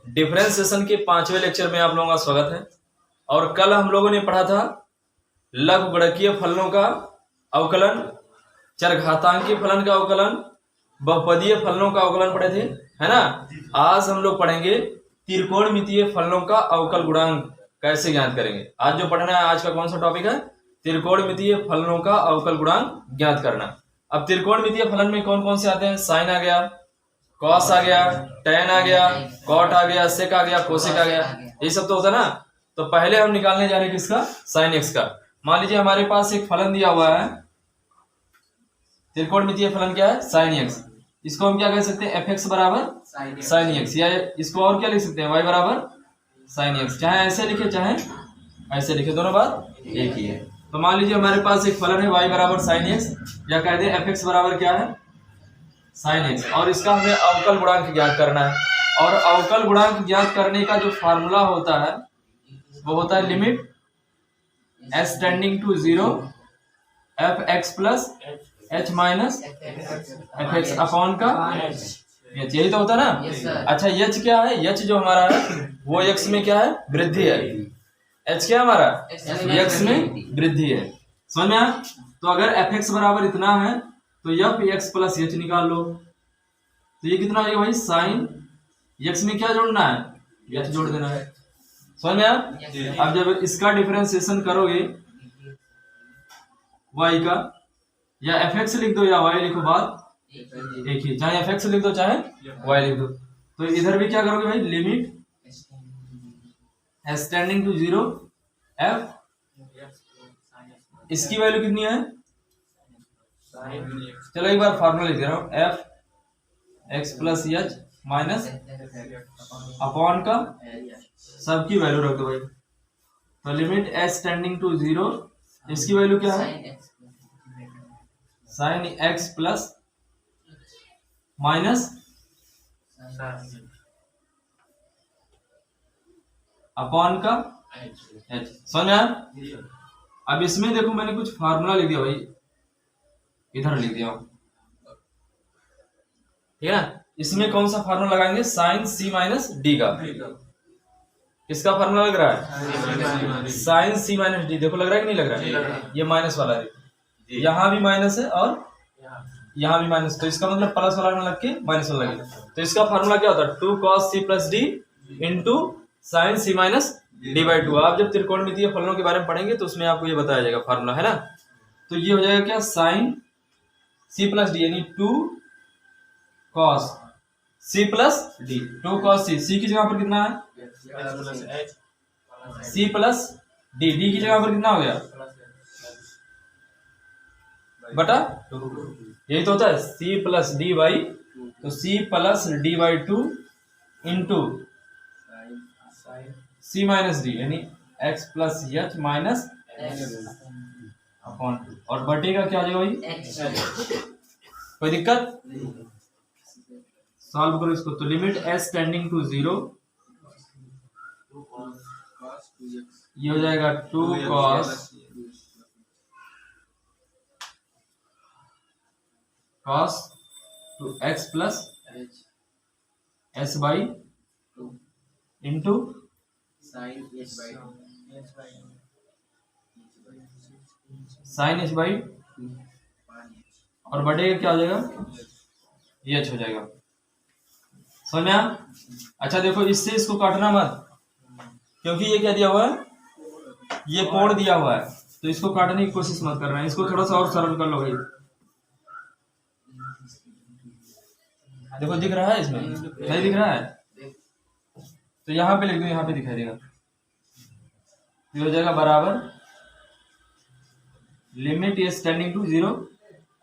Differentiation के 5वें lecture में आप लोगों का स्वागत है। और कल हम लोगों ने पढ़ा था लघुगणकीय फलनों का अवकलन, चरघातांकीय फलन का अवकलन, बहुपदीय फलनों का अवकलन पढ़े थे, है ना। आज हम लोग पढ़ेंगे त्रिकोणमितीय फलनों का अवकल गुणांक कैसे ज्ञात करेंगे। आज जो पढ़ना है, आज का कौन सा टॉपिक है? त्रिकोणमितीय फलनों का अवकल गुणांक ज्ञात करना। अब त्रिकोणमितीय फलन में कौन कौन से आते हैं? साइन आ गया, कॉस आ गया, टेन आ गया, कॉट आ गया, सेक आ गया, कोसेक आ गया, ये सब तो होता है ना। तो पहले हम निकालने जा रहे हैं किसका? साइन एक्स का। मान लीजिए हमारे पास एक फलन दिया हुआ है, त्रिकोणमितीय फलन क्या है? Sine x. इसको हम क्या कह सकते हैं? एफ एक्स बराबर साइन एक्स, या इसको और क्या लिख सकते हैं? वाई बराबर साइन एक्स। चाहे ऐसे लिखे चाहे ऐसे लिखे, दोनों बात एक ही है। तो मान लीजिए हमारे पास एक फलन है वाई बराबर साइन एक्स, या कह दें एफ एक्स बराबर क्या है? Sine x. और इसका हमें अवकल गुणांक ज्ञात करना है। और अवकल गुणांक ज्ञात करने का जो फार्मूला होता है वो होता है limit s tending to 0 f x plus h minus f x upon का एच। यही तो होता है ना। अच्छा, एच क्या है? एच जो हमारा है वो एक्स में क्या है? वृद्धि है। एच क्या हमारा? एक्स में वृद्धि है। समझ में आया? तो अगर एफ एक्स बराबर इतना है तो एफ एक्स प्लस एच निकाल लो। तो ये कितना हो जाएगा भाई? साइन एक्स में क्या जोड़ना है? एच जोड़ देना है। समझ में आया? अब जब इसका डिफरेंशिएशन करोगे y का, या एफ एक्स लिख दो या y लिखो, बात एक ही। चाहे एफ एक्स लिख दो चाहे y लिख दो। तो इधर भी क्या करोगे भाई? Limit s tending to 0 f, इसकी वैल्यू कितनी है? चलो एक बार फार्मूला लिख दे रहा हूं, F x plus h minus upon का सबकी वैल्यू रख दो भाई। तो लिमिट एस टेंडिंग टू 0, इसकी वैल्यू क्या है? Sign x plus minus upon का एच। समझ में आया? अब इसमें देखो मैंने कुछ फार्मूला लिख दिया भाई, इधर लिख दिया, ठीक है ना। इसमें कौन सा फार्मूला लगाएंगे? साइन सी माइनस डी का। किसका फार्मूला लग रहा है? Sign c minus D. देखो लग रहा है कि नहीं लग रहा है? ये माइनस वाला है, यहाँ भी माइनस है और यहाँ भी माइनस, तो इसका मतलब प्लस वाला में लग के माइनस वाला लगे। तो इसका फार्मूला क्या होता है? 2 cos c plus d into sine c minus d by 2। आप जब त्रिकोणमितीय फलनों के बारे में पढ़ेंगे तो उसमें आपको ये बताया जाएगा फार्मूला, है ना। तो ये हो जाएगा क्या? साइन सी प्लस डी यानी 2 cos c plus D. 2 cos c, c की जगह पर कितना है? c प्लस डी, डी की जगह पर कितना हो गया? बटा 2। यही तो होता है c प्लस डी बाई, तो c plus D by 2 into c minus D यानी x plus h minus upon 2। और बटे का क्या आ जाएगा भाई? कोई दिक्कत? सॉल्व करो इसको। तो लिमिट s टेंडिंग टू 0, ये हो जाएगा 2 cos two x plus s by into sine h by, और बटे क्या हो जाएगा? ये h हो जाएगा। समझ में आया? अच्छा देखो, इससे इसको काटना मत, क्योंकि ये क्या दिया हुआ है? ये कोण दिया हुआ है, तो इसको काटने की कोशिश मत करना है। इसको थोड़ा सा और सरल कर लो भाई। देखो दिख रहा है? इसमें नहीं दिख रहा है तो यहाँ पे लिख दो, यहाँ पे दिखाई देगा। ये हो जाएगा बराबर लिमिट एस टेंडिंग टू 0,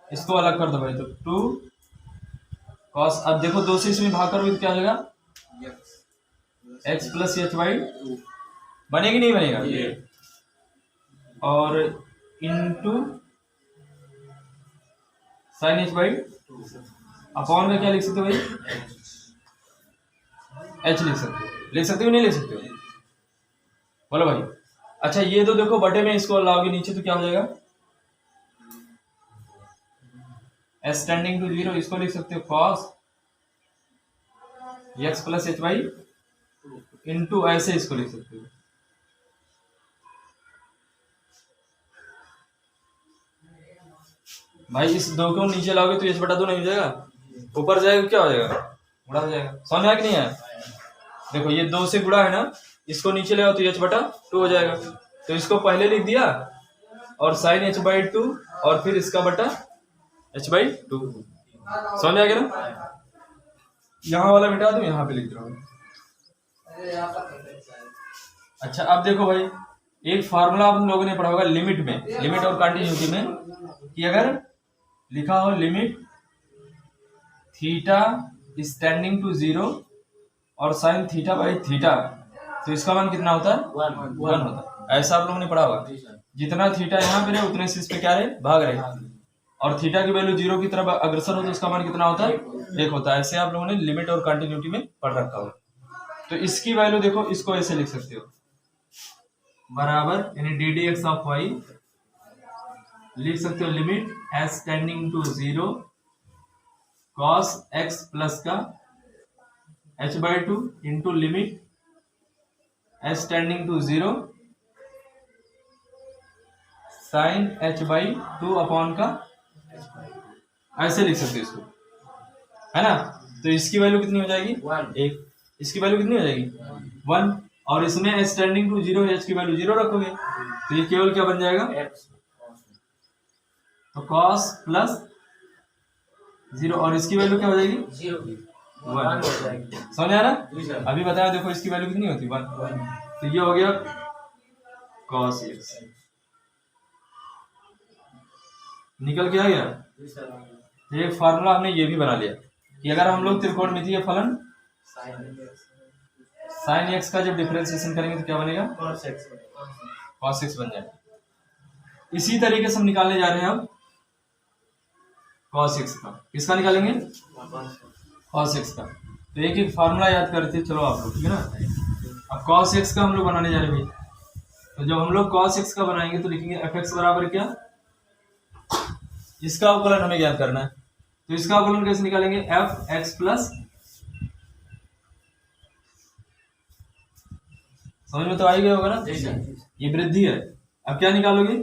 इसको अलग कर दो भाई। तो 2 cos, अब देखो 2 से इसमें भाग करोगे तो क्या हो जाएगा? x प्लस एच बाई, बनेगी नहीं बनेगा? और into sine h by upon में क्या लिख सकते हो भाई? h लिख सकते हो। लिख सकते हो नहीं लिख सकते हो? बोलो भाई। अच्छा ये तो देखो बटे में इसको लाओगे नीचे तो क्या हो जाएगा? s टेंडिंग टू 0, इसको लिख सकते हो cos x plus H by into ऐसे इसको लिख सकते हो। भाई इस 2 को नीचे लाओगे तो h बटा 2 नहीं हो जाएगा, ऊपर जाएगा क्या हो जाएगा, गुणा हो जाएगा। समझ में आया कि नहीं है? देखो ये 2 से गुणा है ना, इसको नीचे ले आओ तो h बटा 2 हो जाएगा। तो इसको पहले लिख दिया और साइन h/2 और फिर इसका बटा h/2। समझ में आ गया ना? यहाँ वाला मिटा दो, यहाँ पे लिख रहा हूँ। अच्छा अब देखो भाई, एक फार्मूला आप लोगों ने पढ़ा होगा लिमिट में, लिमिट और कंटिन्यूटी में, कि अगर लिखा हो लिमिट थीटा स्टैंडिंग टू 0 और साइन थीटा बाई थीटा, तो इसका मान कितना होता है, 1 होता है। ऐसा आप लोगों ने पढ़ा होगा, जितना थीटा यहाँ पे रहे उतने से इस पे क्या रहे, भाग रहे, और थीटा की वैल्यू 0 की तरफ अग्रसर हो तो उसका मान कितना होता है, 1 होता है। ऐसे आप लोगों ने लिमिट और कंटिन्यूटी में पढ़ रखा होगा। तो इसकी वैल्यू देखो, इसको ऐसे लिख सकते हो, बराबर यानी d d x of y लिख सकते हो limit s tending to 0 cos x plus का h/2 into limit s tending to 0 sine h/2 upon का, ऐसे लिख सकते हो इसको, है ना। तो इसकी वैल्यू कितनी हो जाएगी, 1। इसकी वैल्यू कितनी हो जाएगी, 1। और इसमें एस टेंडिंग टू 0 h की वैल्यू 0 रखोगे तो ये केवल क्या बन जाएगा, तो cos प्लस 0 और इसकी वैल्यू क्या हो जाएगी, 1। समझ आ रहा? अभी बताया देखो इसकी वैल्यू कितनी होती है, 1। तो ये हो गया cos x, निकल के आ गया। एक फार्मूला हमने ये भी बना लिया कि अगर हम लोग त्रिकोणमितीय फलन साइन एक्स का जब डिफरेंशिएशन करेंगे तो क्या बनेगा, cos x बन जाएगा। इसी तरीके से हम निकालने जा रहे हैं अब cos x का। किसका निकालेंगे, cos x का। तो एक एक फार्मूला याद करते चलो आप लोग, ठीक है ना। अब cos x का हम लोग बनाने जा रहे हैं। तो जब हम लोग cos x का बनाएंगे तो लिखेंगे fx बराबर क्या, इसका अवकलन हमें ज्ञात करना है। तो इसका अवकलन कैसे निकालेंगे, fx प्लस, समझ में तो आ ही गया होगा ना, ये वृद्धि है। अब क्या निकालोगे,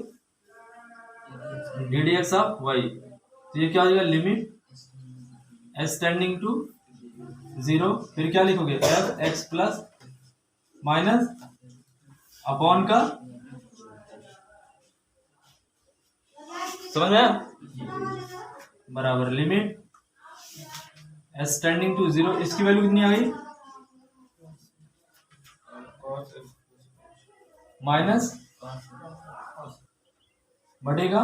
d d x of y. तो ये क्या हो जाएगा, लिमिट एस टेंडिंग टू 0, फिर क्या लिखोगे, F x plus minus upon का, समझ में आया, बराबर लिमिट एस टेंडिंग टू 0, इसकी वैल्यू कितनी आ गई, माइनस बढ़ेगा।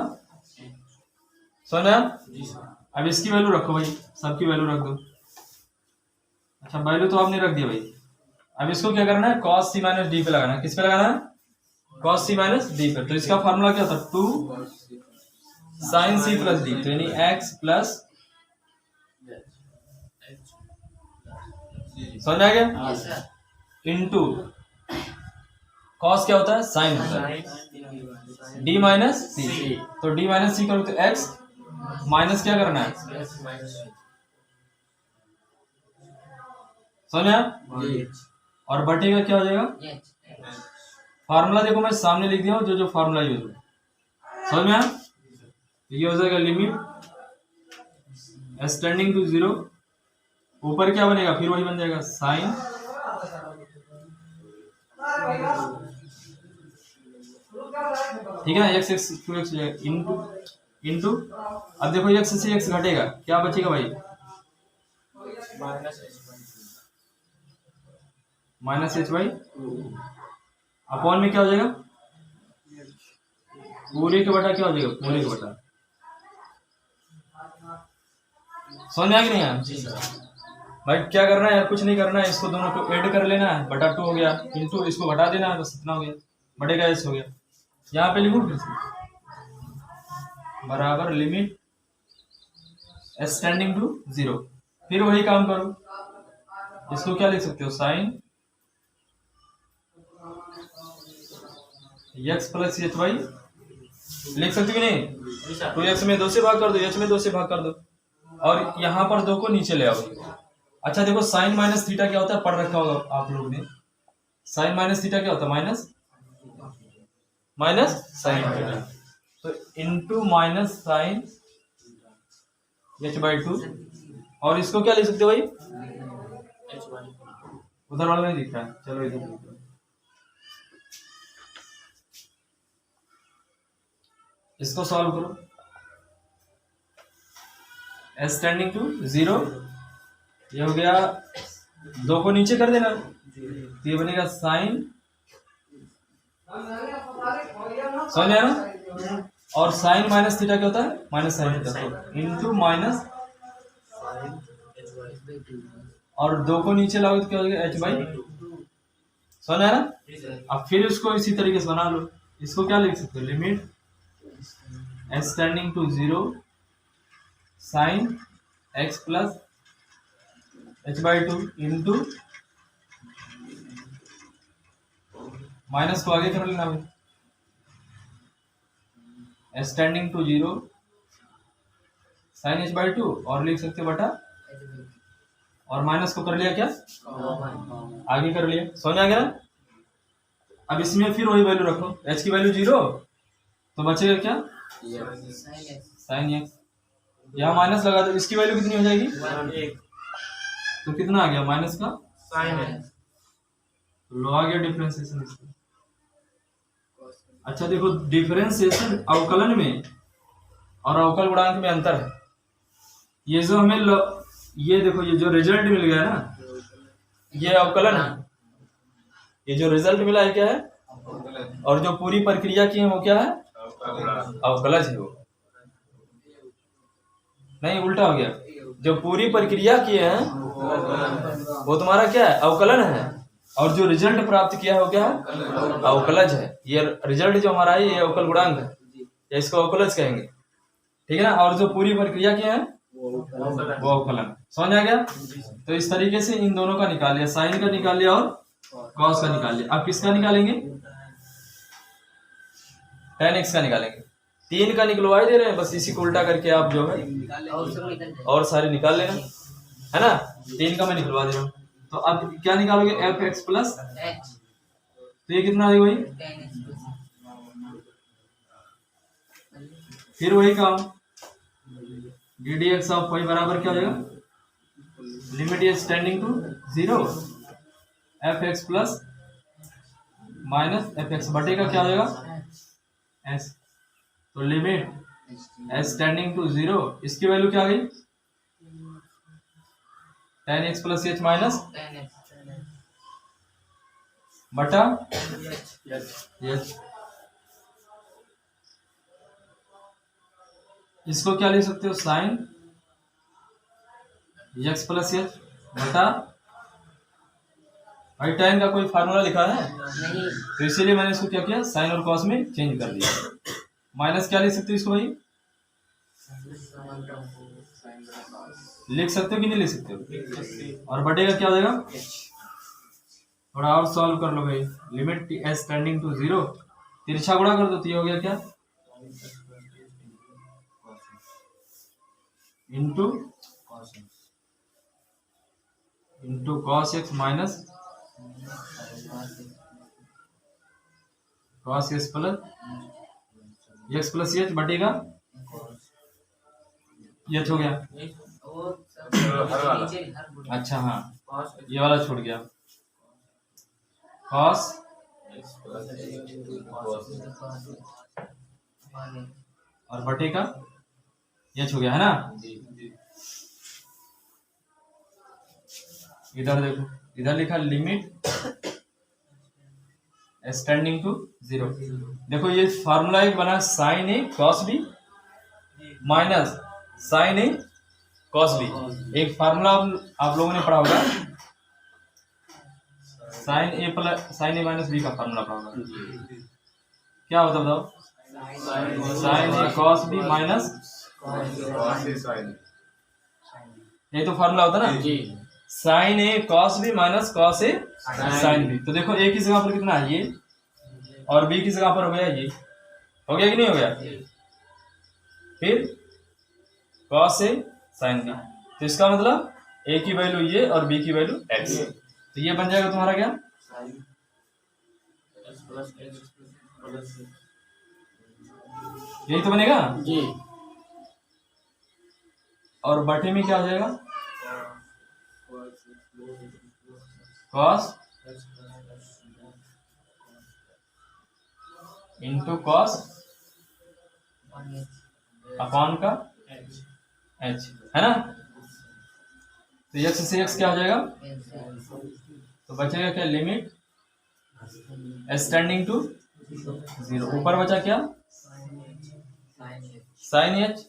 समझ में आया? अब इसकी वैल्यू रखो भाई, सबकी वैल्यू रख दो। अच्छा वैल्यू तो आपने रख दिया भाई। अब इसको क्या करना है, cos c माइनस डी पे लगाना है। किस पे लगाना है, cos c माइनस डी पे। तो इसका फॉर्मूला क्या था, 2 sin c प्लस डी, तो यानी x प्लस, समझ आ गया, इनटू cos क्या होता है, sin होता है, d माइनस सी। तो d माइनस सी करो तो x माइनस क्या करना है, समझ आया, और बटे का क्या हो जाएगा, फार्मूला देखो मैं सामने लिख दिया हूं, जो जो फार्मूला यूज हो, समझ में आया। ये हो जाएगा लिमिट एस टेंडिंग टू 0, ऊपर क्या बनेगा, फिर वही बन जाएगा साइन, ठीक है ना, x x two x into into, अब देखो एक्स से एक्स घटेगा, क्या बचेगा भाई, माइनस एच बाई अपॉन में क्या हो जाएगा, पूरे के बटा क्या हो जाएगा, पूरे के बटा। समझ में आ कि नहीं आया भाई, क्या करना है यार, कुछ नहीं करना है, इसको दोनों को ऐड कर लेना है, बटा 2 हो गया, इंटू इसको घटा देना है, बस इतना हो गया, बढ़ेगा एस हो गया। यहाँ पे लिखूं फिर से, बराबर लिमिट एस टेंडिंग टू 0, फिर वही काम करो, इसको क्या लिख सकते हो, sine x plus h y लिख सकते हो कि नहीं, तो एक्स में 2 से भाग कर दो, एच में 2 से भाग कर दो, और यहाँ पर 2 को नीचे ले आओ, अच्छा देखो साइन माइनस थीटा क्या होता है, पढ़ रखा होगा आप लोग ने। साइन माइनस थीटा क्या होता है, माइनस माइनस साइन थीटा। तो इनटू माइनस साइन h/2। और इसको क्या लिख सकते हो भाई, उधर वाला नहीं दिख रहा है, चलो इधर लिख दो। इसको सॉल्व करो, s टेंडिंग टू 0, ये हो गया, 2 को नीचे कर देना, तो ये बनेगा साइन, समझ आया ना। और साइन माइनस थीटा क्या होता है, माइनस साइन थीटा, तो इनटू माइनस, और 2 को नीचे लाओ तो क्या हो जाएगा h/2, समझ आया ना। अब फिर इसको इसी तरीके से बना लो, इसको क्या लिख सकते हो, लिमिट s टेंडिंग टू 0 साइन x plus h/2 into, minus को आगे कर लेना भाई, s tending to 0 sine h/2, और लिख सकते हो बटा, और माइनस को कर लिया क्या, आगे कर लिया, समझ आ गया ना। अब इसमें फिर वही वैल्यू रखो, h की वैल्यू 0, तो बचेगा क्या, साइन x, यहाँ माइनस लगा दो, इसकी वैल्यू कितनी हो जाएगी, 1, तो कितना आ गया माइनस का साइन x, लो आ गया डिफरेंशिएशन इसका। अच्छा देखो डिफरेंशिएशन अवकलन में और अवकल गुणांक में अंतर है। ये जो हमें ये देखो, ये जो रिजल्ट मिल गया ना, ये अवकलन है, ये जो रिजल्ट मिला है क्या है, और जो पूरी प्रक्रिया की है वो क्या है, अवकलज है। वो नहीं, उल्टा हो गया, जो पूरी प्रक्रिया की है वो तुम्हारा क्या है, अवकलन है, और जो रिजल्ट प्राप्त किया है वो क्या है, अवकलज है। ये रिजल्ट जो हमारा है ये अवकल गुणांक है, या इसको अवकलज कहेंगे, ठीक है ना। और जो पूरी प्रक्रिया की है वो अवकलन, समझ आ गया। तो इस तरीके से इन दोनों का निकाल लिया, साइन का निकाल लिया और कॉस का निकाल लिया। अब किसका निकालेंगे, tan x का निकालेंगे। 3 का निकलवा ही दे रहे हैं, बस इसी को उल्टा करके आप जो है और सारे निकाल लेना, है ना। 3 का मैं निकलवा दे रहा हूँ। तो अब क्या निकालोगे, f(x प्लस), तो ये कितना आएगा भाई, फिर वही काम, ddx ऑफ y बराबर क्या हो जाएगा, limit is tending to 0 f(x plus minus f(x) बटे का क्या हो जाएगा s, तो लिमिट s टेंडिंग टू 0, इसकी वैल्यू क्या आ गई, tan x plus h minus बटा h। इसको क्या लिख सकते हो, साइन x प्लस h बटा, भाई tan का कोई फार्मूला लिखा है नहीं, तो इसीलिए मैंने इसको क्या किया, साइन और कॉस में चेंज कर दिया। माइनस क्या लिख सकते हो इसको भाई, लिख सकते हो कि नहीं लिख सकते हो, और बटे का क्या हो जाएगा, थोड़ा और सॉल्व कर लो भाई, लिमिट s टेंडिंग टू 0, तिरछा गुणा कर दो तो ये हो गया क्या, into cos x minus cos x plus h बटेगा ये हो गया। अच्छा हाँ, ये वाला छूट गया, कॉस और बटेगा ये हो गया, है ना। इधर देखो, इधर लिखा लिमिट s टेंडिंग टू 0। देखो ये फार्मूला एक बना, साइन ए कॉस बी माइनस साइन ए कॉस बी। एक फार्मूला आप लोगों ने पढ़ा होगा, साइन ए प्लस साइन ए माइनस बी का फार्मूला पढ़ा होगा, क्या होता बताओ, साइन ए कॉस बी माइनस, ये तो फार्मूला होता ना, sign A cos B minus cos A sine B. तो देखो ए की जगह पर कितना है ये, और बी की जगह पर हो गया ये, हो गया कि नहीं हो गया, फिर कॉस ए साइन बी। तो इसका मतलब ए की वैल्यू ये और बी की वैल्यू एक्स, तो ये बन जाएगा तुम्हारा क्या, यही तो बनेगा जी। और बटे में क्या हो जाएगा, कॉस इंटू कॉस अपॉन का एच, है ना। तो एक्स से एक्स क्या हो जाएगा, तो बचेगा क्या, लिमिट एस टेंडिंग टू 0, ऊपर बचा क्या साइन एच,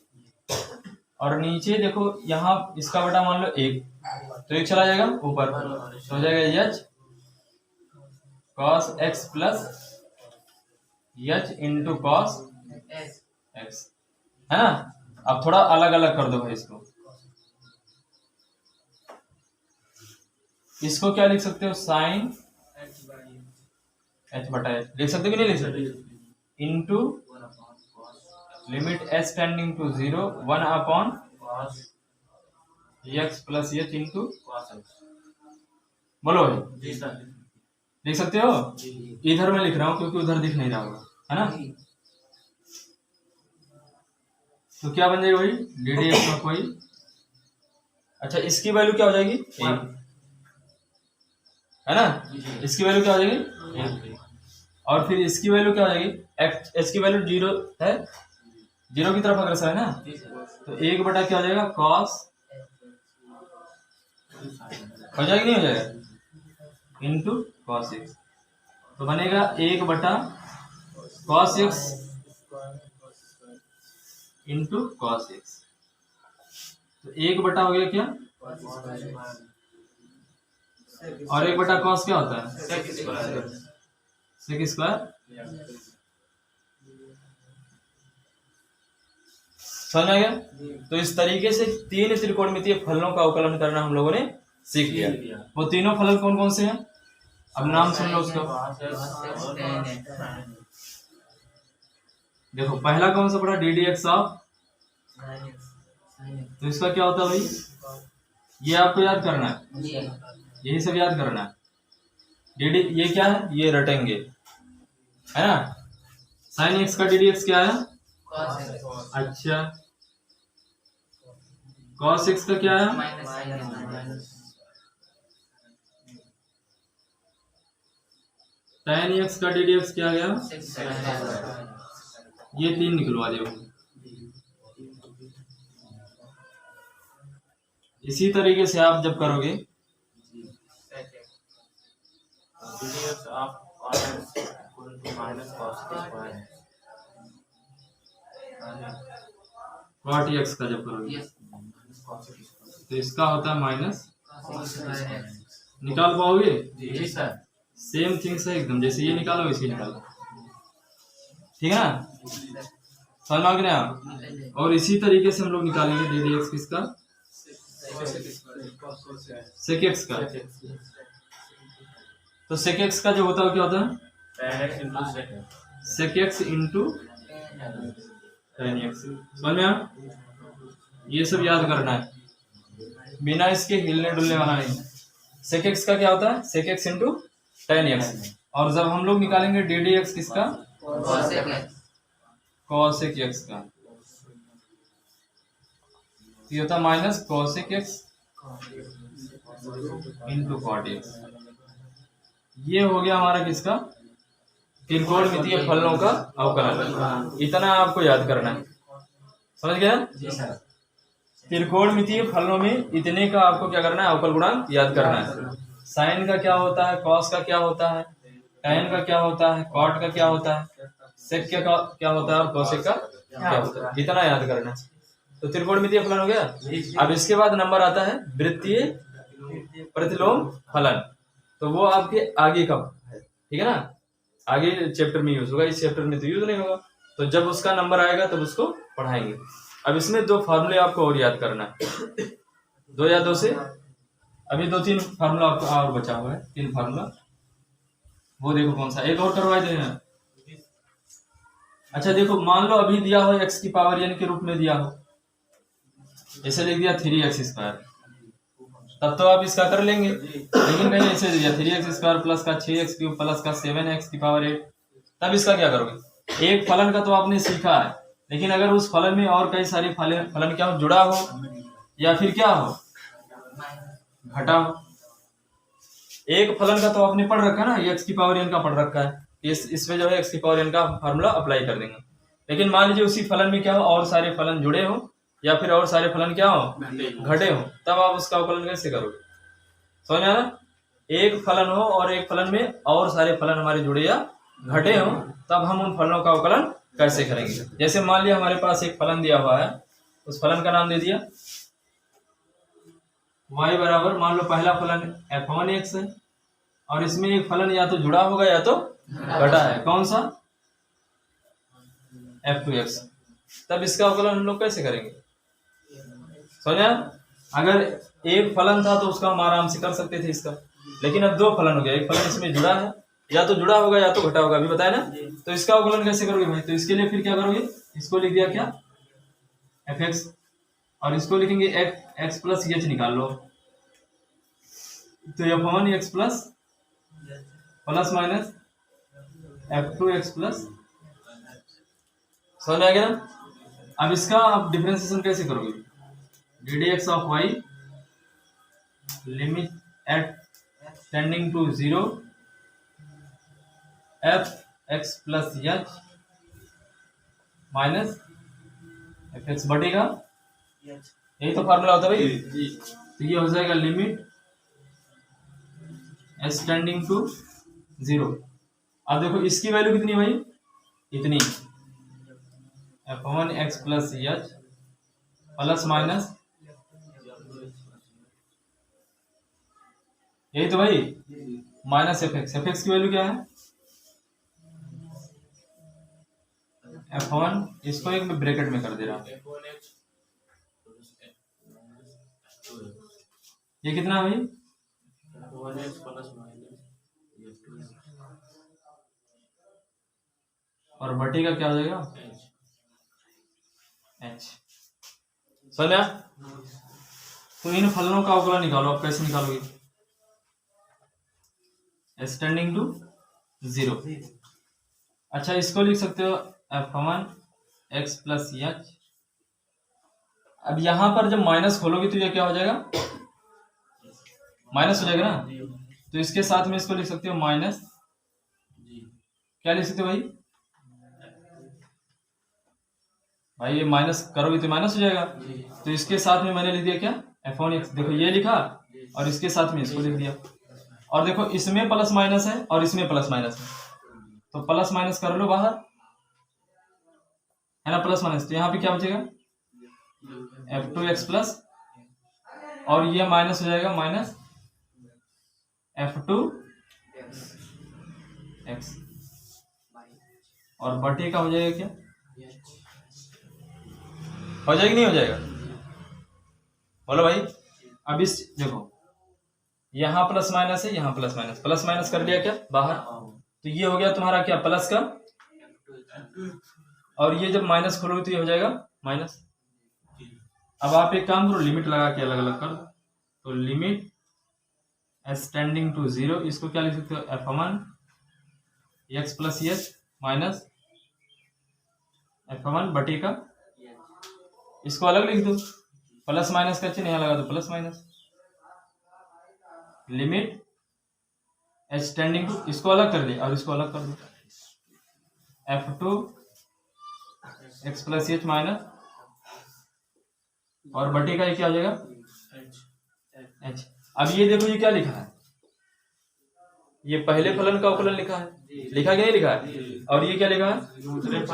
और नीचे देखो यहाँ इसका बटा मान लो 1, तो 1 चला जाएगा ऊपर, तो हो जाएगा H cos x plus h into cos x, है ना। अब थोड़ा अलग अलग कर दो भाई इसको क्या लिख सकते हो, साइन एच बटा एच लिख सकते हो कि नहीं लिख सकते, into limit s tending to 0 1 upon x plus h into, बोलो भाई लिख सकते हो। इधर मैं लिख रहा हूं क्योंकि उधर दिख नहीं रहा होगा, है ना। तो क्या बन जाएगा भाई, डी डी एक्स का कोई, अच्छा इसकी वैल्यू क्या हो जाएगी, है ना, इसकी वैल्यू क्या हो जाएगी, और फिर इसकी वैल्यू क्या हो जाएगी, एच की वैल्यू 0 है, 0 की तरफ अग्रसर है ना, तो 1 बटा क्या हो जाएगा, कॉस हो जाएगी नहीं हो जाएगा, इंटू कॉस एक्स, तो बनेगा 1 बटा cos x into cos x, तो 1 बटा हो गया क्या, और 1 बटा कॉस क्या होता है, सेक स्क्वायर, समझ आ गया। तो इस तरीके से 3 त्रिकोणमितीय फलनों का अवकलन करना हम लोगों ने सीख लिया। वो तीनों फलन कौन कौन से हैं, अब नाम सुन लो उसका। देखो पहला कौन सा पड़ा, डी डी एक्स ऑफ, तो इसका क्या होता है भाई, ये आपको याद करना है, यही सब याद करना है। डी डी ये क्या है, ये रटेंगे, है ना। साइन एक्स का डी डी एक्स क्या है, अच्छा कॉस एक्स का क्या है, tan एक्स का डी डी एक्स क्या गया, ये 3 निकलवा दो। इसी तरीके से आप जब करोगे, कॉट एक्स का जब करोगे तो इसका होता है माइनस, निकाल पाओगे, जी सर, सेम थिंग्स है एकदम, जैसे ये निकालो वैसे निकालो, ठीक है ना, समझ में आ गया। और इसी तरीके से हम लोग निकालेंगे डी डी एक्स किसका, सेक एक्स का। तो सेक एक्स का जो होता है क्या होता है, sec x into tan x, समझ में आ, ये सब याद करना है, बिना इसके हिलने डुलने वाला नहीं। सेक एक्स का क्या होता है, sec x into tan x, और जब हम लोग निकालेंगे डी डी एक्स किसका, कॉसेक एक्स का, ये होता है minus cosec x into cot x. ये हो गया हमारा किसका, त्रिकोणमितीय फलनों का अवकलन। इतना आपको याद करना है, समझ गया। त्रिकोणमितीय फलनों में इतने का आपको क्या करना है, अवकल गुणांक याद करना है। साइन का क्या होता है, कॉस का क्या होता है, tan का क्या होता है, कॉट का क्या होता है, सेक का क्या होता है, और कोसेक का क्या होता है, इतना याद करना है। तो त्रिकोणमितीय फलन हो गया। अब इसके बाद नंबर आता है वृत्तीय प्रतिलोम फलन, तो वो आपके आगे का है, ठीक है ना, आगे चैप्टर में यूज होगा, इस चैप्टर में तो यूज नहीं होगा, तो जब उसका नंबर आएगा तब उसको पढ़ाएंगे। अब इसमें 2 फार्मूले आपको और याद करना है, 2 या 2 से, अभी 2-3 फार्मूला आपको और बचा हुआ है, 3 फार्मूला, वो देखो कौन सा, एक और करवा देना। अच्छा देखो, मान लो अभी दिया हो x की पावर n के रूप में दिया हो, ऐसे लिख दिया 3x स्क्वायर, तब तो आप इसका कर लेंगे, लेकिन कहीं ऐसे दिया 3x² प्लस का 6x³ प्लस का 7x⁸, तब इसका क्या करोगे? एक फलन का तो आपने सीखा है, लेकिन अगर उस फलन में और कई सारे फलन क्या हो, जुड़ा हो या फिर क्या हो, घटा हो। एक फलन का तो आपने पढ़ रखा है ना, x⁴n का पढ़ रखा है, इसमें जो है x⁴n का फार्मूला अप्लाई कर देंगे। लेकिन मान लीजिए उसी फलन में क्या हो, और सारे फलन जुड़े हो या फिर और सारे फलन क्या हो, घटे हो, तब आप उसका अवकलन कैसे करोगे? समझ आया ना? एक फलन हो और एक फलन में और सारे फलन हमारे जुड़े या घटे हो, तब हम उन फलनों का अवकलन कैसे करेंगे? जैसे मान लिया हमारे पास एक फलन दिया हुआ है, उस फलन का नाम दे दिया y बराबर, मान लो पहला फलन f1x है और इसमें एक फलन या तो जुड़ा होगा या तो घटा है, कौन सा? f2x। तब इसका अवकलन हम लोग कैसे करेंगे? समझा? अगर एक फलन था तो उसका हम आराम से कर सकते थे इसका, लेकिन अब दो फलन हो गया, एक फलन इसमें जुड़ा है, या तो जुड़ा होगा या तो घटा होगा, अभी बताया ना, तो इसका अवकलन कैसे करोगे भाई? तो इसके लिए फिर क्या करोगे, इसको लिख दिया क्या, fx, और इसको लिखेंगे x प्लस h निकाल लो, तो f1x plus minus f2x plus, समझ आ गया ना? अब इसका आप डिफरेंशिएशन कैसे करोगे? ddx of y limit at tending to 0 f(x plus h minus f(x) बटेगा, यही तो फार्मूला होता है भाई। तो ये हो जाएगा लिमिट s टेंडिंग टू 0। अब देखो इसकी वैल्यू कितनी भाई, इतनी, f1x plus h plus minus, यही तो भाई, माइनस fx की वैल्यू क्या है, f1, इसको एक ब्रैकेट में कर दे रहा हूं, ये कितना है भाई, और बटी का क्या हो जाएगा, h। समझा? तो इन फलनों का अवकलन निकालो, आप कैसे निकालोगे? s tending to 0। अच्छा, इसको लिख सकते हो f1x प्लस h। अब यहां पर जब माइनस खोलोगे तो ये क्या हो जाएगा, माइनस हो जाएगा ना, तो इसके साथ में इसको लिख सकते हो माइनस, क्या लिख सकते हो भाई, भाई ये माइनस करोगे तो माइनस हो जाएगा, तो इसके साथ में मैंने लिख दिया क्या, f1x, देखो ये लिखा और इसके साथ में इसको लिख दिया, और देखो इसमें प्लस माइनस है और इसमें प्लस माइनस है, तो प्लस माइनस कर लो बाहर, है ना, प्लस माइनस, तो यहाँ पे क्या बचेगा, f2x प्लस, और ये माइनस हो जाएगा माइनस f2x, और बटे का हो जाएगा क्या, हो जाएगा नहीं हो जाएगा, बोलो भाई। अब इस देखो यहाँ प्लस माइनस है, यहाँ प्लस माइनस, प्लस माइनस कर लिया क्या बाहर, तो ये हो गया तुम्हारा क्या, प्लस का, और ये जब माइनस खोलोगे तो ये हो जाएगा माइनस। अब आप एक काम करो, लिमिट लगा के अलग अलग कर दो, तो लिमिट s टेंडिंग टू 0, इसको क्या लिख सकते हो, f1x plus h minus f1 बटे का, इसको अलग लिख दो, प्लस माइनस का चिन्ह यहाँ लगा दो, plus minus, limit h tending to, इसको अलग कर दिया और इसको अलग कर दो, f2x प्लस h माइनस, और बटे का ये क्या हो जाएगा, h। अब ये देखो ये क्या लिखा है, ये पहले फलन का अवकलन लिखा है, लिखा कि नहीं लिखा है, और ये क्या लिखा है,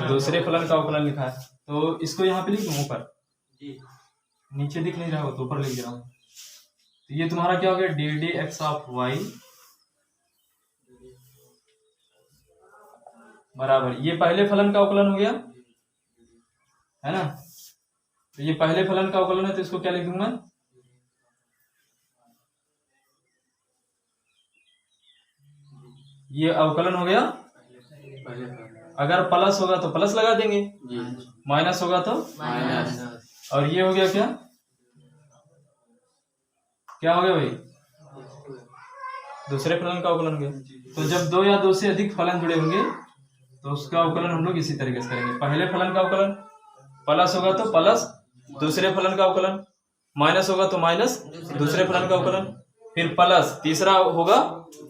दूसरे फलन का अवकलन लिखा है, तो इसको यहाँ पे लिख दूं ऊपर, नीचे दिख नहीं रहा हो तो ऊपर लिख दे रहा हूं, तो ये तुम्हारा क्या हो गया, ddx ऑफ y बराबर, ये पहले फलन का अवकलन हो गया, है ना, तो ये पहले फलन का अवकलन है, तो इसको क्या लिख दूंगा, ये अवकलन हो गया, अगर प्लस होगा तो प्लस लगा देंगे, माइनस होगा तो माइनस, और ये हो गया क्या, क्या हो गया भाई, दूसरे फलन का अवकलन हो गया। तो जब दो या दो से अधिक फलन जुड़े होंगे तो उसका अवकलन हम लोग इसी तरीके से करेंगे। पहले फलन का अवकलन प्लस होगा तो प्लस दूसरे फलन का अवकलन, माइनस होगा तो माइनस दूसरे फलन का अवकलन, फिर प्लस तीसरा होगा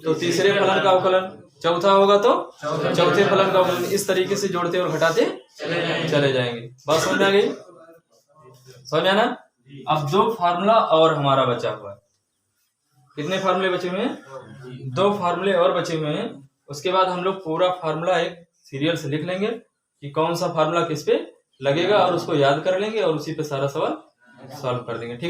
तो तीसरे फलन का अवकलन, चौथा होगा तो चौथे फलन का अवकलन। इस तरीके से जोड़ते और घटाते चले जाएंगे। बात समझ में आ गई, समझ में आना। अब दो फार्मूला और हमारा बचा हुआ है। कितने फार्मूले बचे हुए हैं, दो फार्मूले और बचे हुए हैं। उसके बाद हम लोग पूरा फार्मूला एक सीरियल से लिख लेंगे कि कौन सा फार्मूला किस पे लगेगा और उसको याद कर लेंगे और उसी पे सारा सवाल सॉल्व कर देंगे। ठीक।